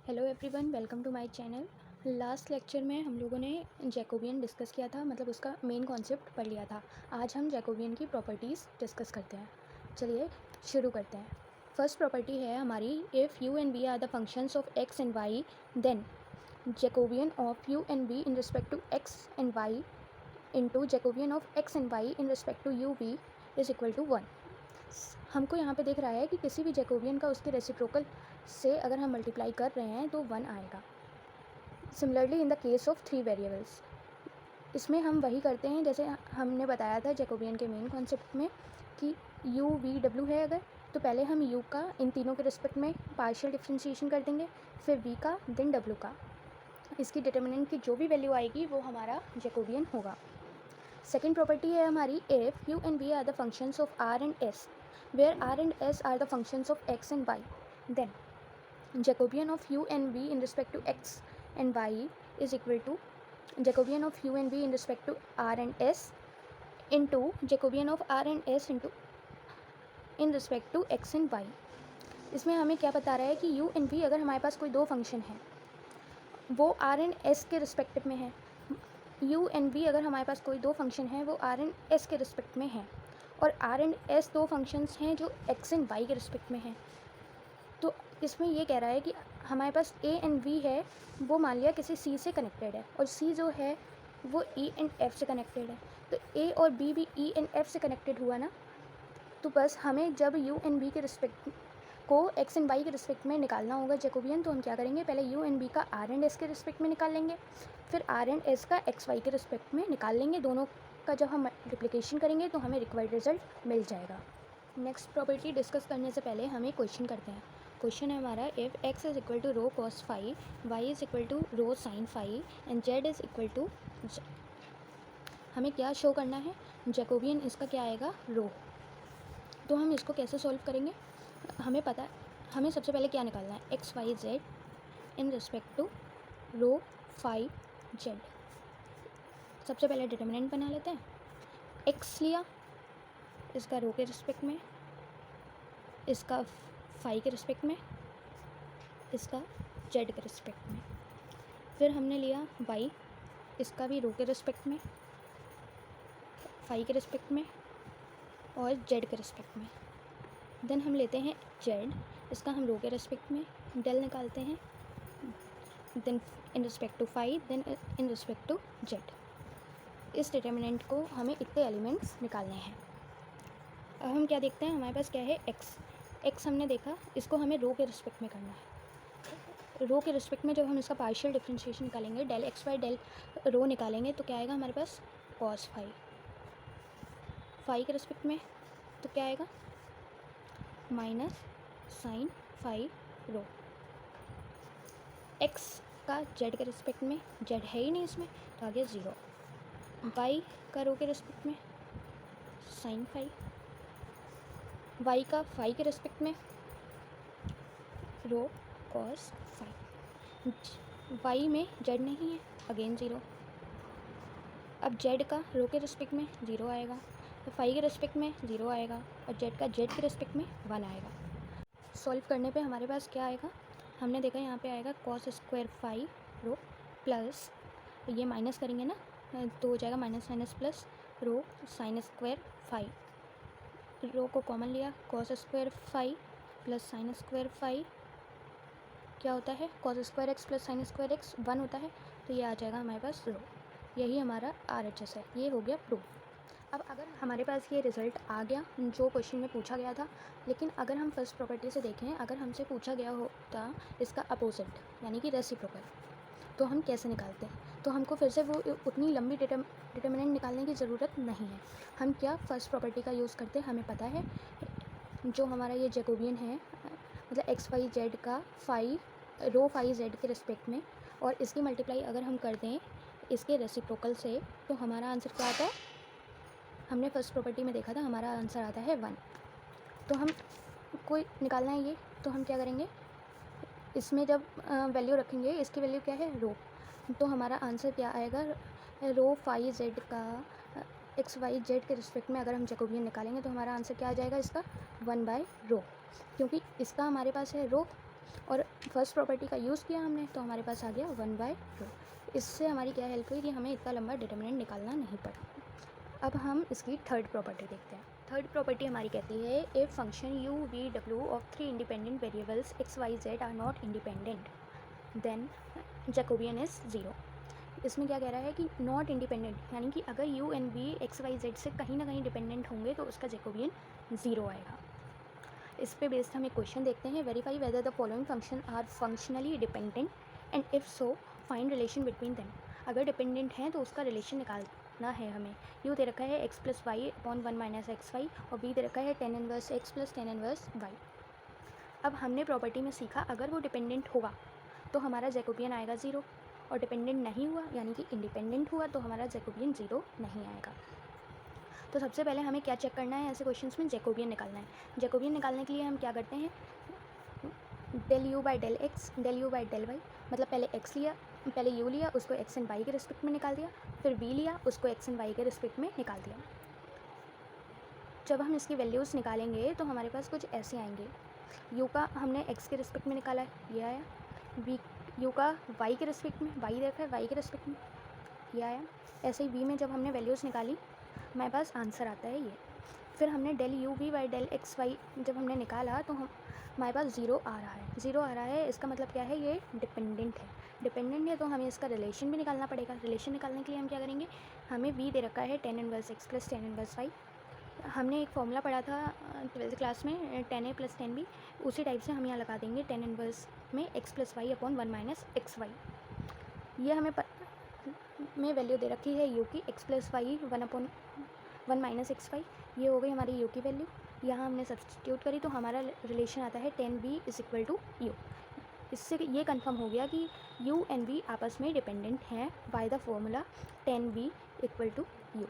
Hello everyone, welcome to my channel. Last lecture में हम लोगों ने जैकोबियन डिस्कस किया था, मतलब उसका मेन कॉन्सेप्ट पढ़ लिया था। आज हम जैकोबियन की प्रॉपर्टीज़ डिस्कस करते हैं। चलिए शुरू करते हैं। फर्स्ट प्रॉपर्टी है हमारी, if u and v are the functions of x and y then Jacobian of u and v in respect to x and y into Jacobian of x and y in respect to u v is equal to 1। हमको यहाँ पे दिख रहा है कि किसी भी Jacobian का उसके रेसिप्रोकल से अगर हम मल्टीप्लाई कर रहे हैं तो 1 आएगा। Similarly in the case of 3 variables, इसमें हम वही करते हैं जैसे हमने बताया था जैकोबियन के मेन कॉन्सेप्ट में कि u v w है अगर, तो पहले हम u का इन तीनों के रिस्पेक्ट में पार्शियल डिफ्रेंशिएशन कर देंगे, फिर v का, देन w का। इसकी डिटर्मिनेंट की जो भी वैल्यू आएगी वो हमारा जैकोबियन होगा। सेकेंड प्रॉपर्टी है हमारी, if u and v are the functions of r and s where r and s are the functions of x and y then Jacobian of u and v in respect to x and y is equal to Jacobian of u and v in respect to r and s into Jacobian of r and s into in respect to x and y। इसमें हमें क्या बता रहा है कि u and v अगर हमारे पास कोई दो फंक्शन हैं वो r and s के रिस्पेक्टिव में है। u and v अगर हमारे पास कोई दो फंक्शन है वो r and s के रिस्पेक्ट में है, और r and s दो फंक्शंस हैं जो x and y के रिस्पेक्ट में हैं। तो इसमें ये कह रहा है कि हमारे पास a एंड v है, वो मान लिया किसी c से कनेक्टेड है, और c जो है वो e एंड f से कनेक्टेड है। तो a और b भी e एंड f से कनेक्टेड हुआ ना, तो बस हमें जब u एंड v के रिस्पेक्ट को x एंड y के रिस्पेक्ट में निकालना होगा जैकोबियन, तो हम क्या करेंगे, पहले u एंड v का r एंड s के रिस्पेक्ट में निकाल लेंगे, फिर r एंड s का x y के रिस्पेक्ट में निकाल लेंगे। दोनों का जब हम मल्टीप्लिकेशन करेंगे तो हमें रिक्वायर्ड रिजल्ट मिल जाएगा। नेक्स्ट प्रॉपर्टी डिस्कस करने से पहले हम एक क्वेश्चन करते हैं। क्वेश्चन है हमारा, if x is equal to rho cos phi, y is equal to rho sine phi and z is equal to z। हमें क्या शो करना है, जैकोबियन इसका क्या आएगा, रो। तो हम इसको कैसे सॉल्व करेंगे, हमें पता है हमें सबसे पहले क्या निकालना है, x y z in respect to rho phi z. सबसे पहले डिटर्मिनेंट बना लेते हैं। एक्स लिया इसका रो के रिस्पेक्ट में, इसका फाई के रिस्पेक्ट में, इसका जेड के रिस्पेक्ट में। फिर हमने लिया वाई, इसका भी रो के रिस्पेक्ट में, फाई के रिस्पेक्ट में और जेड के रिस्पेक्ट में। देन हम लेते हैं जेड, इसका हम रो के रिस्पेक्ट में डेल निकालते हैं, then in respect to phi, then in respect to z. इस डिटर्मिनेंट को हमें इतने एलिमेंट्स निकालने हैं। अब हम क्या देखते हैं, हमारे पास क्या है, एक्स हमने देखा, इसको हमें रो के रिस्पेक्ट में करना है। रो के रिस्पेक्ट में जब हम इसका पार्शियल डिफरेंशिएशन निकालेंगे, del x y del rho निकालेंगे, तो क्या आएगा हमारे पास, कॉस फाई। फाई के रिस्पेक्ट में तो क्या आएगा, minus sine phi rho. X का जेड के रिस्पेक्ट में, जेड है ही नहीं इसमें तो आ गया 0। वाई का रो के रिस्पेक्ट में साइन फाई, वाई का फाई के रिस्पेक्ट में रो कॉस फाई। वाई में जेड नहीं है, अगेन 0। अब जेड का रो के रिस्पेक्ट में 0 आएगा, तो फाई के रिस्पेक्ट में 0 आएगा, और जेड का जेड के रिस्पेक्ट में 1 आएगा। सॉल्व करने पे हमारे पास क्या आएगा, हमने देखा यहाँ पे आएगा cos square phi rho plus, ये माइनस करेंगे ना तो हो जाएगा minus minus plus rho sine square phi. Rho को कॉमन लिया, cos square phi plus sine square phi क्या होता है, cos square X plus sine square X 1 होता है, तो ये आ जाएगा हमारे पास रो। यही हमारा RHS है, ये हो गया प्रूफ। अब अगर हमारे पास ये रिज़ल्ट आ गया जो क्वेश्चन में पूछा गया था, लेकिन अगर हम फर्स्ट प्रॉपर्टी से देखें, अगर हमसे पूछा गया होता इसका अपोजिट यानी कि रेसिप्रोकल, तो हम कैसे निकालते हैं, तो हमको फिर से वो उतनी लंबी डिटर्मिनेंट निकालने की ज़रूरत नहीं है। हम क्या फर्स्ट प्रॉपर्टी का यूज़ करते हैं, हमें पता है जो हमारा ये जैकोबियन है, मतलब एक्स वाई जेड का फाई रो फाई जेड के रिस्पेक्ट में, और इसकी मल्टीप्लाई अगर हम कर दें इसके रेसिप्रोकल से, तो हमारा आंसर क्या आता है, हमने फर्स्ट प्रॉपर्टी में देखा था, हमारा आंसर आता है 1। तो हम कोई निकालना है ये, तो हम क्या करेंगे, इसमें जब वैल्यू रखेंगे, इसकी वैल्यू क्या है, रो, तो हमारा आंसर क्या आएगा, रो फाई जेड का एक्स वाई जेड के रिस्पेक्ट में अगर हम जैकोबियन निकालेंगे तो हमारा आंसर क्या आ जाएगा इसका, 1/रो, क्योंकि इसका हमारे पास है रो, और फर्स्ट प्रॉपर्टी का यूज़ किया हमने, तो हमारे पास आ गया 1/2। इससे हमारी क्या हेल्प हुई कि हमें इतना लंबा डिटर्मिनेंट निकालना नहीं पड़ा। अब हम इसकी थर्ड प्रॉपर्टी देखते हैं। थर्ड प्रॉपर्टी हमारी कहती है if function u v w of 3 independent variables x y z are not independent then Jacobian is 0। इसमें क्या कह रहा है कि नॉट इंडिपेंडेंट, यानी कि अगर u and v x y z से कहीं ना कहीं डिपेंडेंट होंगे तो उसका जैकोबियन 0 आएगा। इस पे बेस्ड हम एक क्वेश्चन देखते हैं, verify whether the following function are functionally dependent and if so find relation between them. अगर डिपेंडेंट हैं तो उसका रिलेशन निकालना है हमें। u दे रखा है x plus y upon 1 minus x y और v दे रखा है tan inverse x plus tan inverse y। अब हमने प्रॉपर्टी में सीखा अगर वो डिपेंडेंट होगा तो हमारा जैकोबियन आएगा 0, और डिपेंडेंट नहीं हुआ यानी कि इंडिपेंडेंट हुआ तो हमारा जैकोबियन 0 नहीं आएगा। तो सबसे पहले हमें क्या चेक करना है ऐसे क्वेश्चंस में, जैकोबियन निकालना है। जैकोबियन निकालने के लिए हम क्या करते हैं, del u by del x del u by del y, मतलब पहले x लिया, पहले u लिया, उसको x एंड y के रिस्पेक्ट में निकाल दिया, फिर v लिया, उसको x एंड y के रिस्पेक्ट में निकाल दिया। जब हम इसकी वैल्यूज़ निकालेंगे तो हमारे पास कुछ ऐसे आएंगे। u का हमने x के रिस्पेक्ट में निकाला है, ये आया। v u का y के रिस्पेक्ट में, y देखा है y के रिस्पेक्ट में, ये आया। ऐसे ही v में जब हमने वैल्यूज़ निकाली हमारे पास आंसर आता है ये। फिर हमने del u v by del x y जब हमने निकाला तो हमारे पास 0 आ रहा है। 0 आ रहा है, इसका मतलब क्या है, ये डिपेंडेंट है। डिपेंडेंट है तो हमें इसका रिलेशन भी निकालना पड़ेगा। रिलेशन निकालने के लिए हम क्या करेंगे, हमें v दे रखा है tan inverse x plus tan inverse y। हमने एक फॉर्मूला पढ़ा था 12th क्लास में tan a plus tan b, उसी टाइप से हम यहाँ लगा देंगे tan इनवर्स में x plus y upon 1 minus x y. ये हमें में वैल्यू दे रखी है u की, x plus y 1 minus x y, ये हो गई हमारी u की वैल्यू। यहाँ हमने सब्स्टिट्यूट करी तो हमारा रिलेशन आता है tan v is equal to u। इससे ये कंफर्म हो गया कि u एंड v आपस में डिपेंडेंट हैं by the formula tan v equal to u।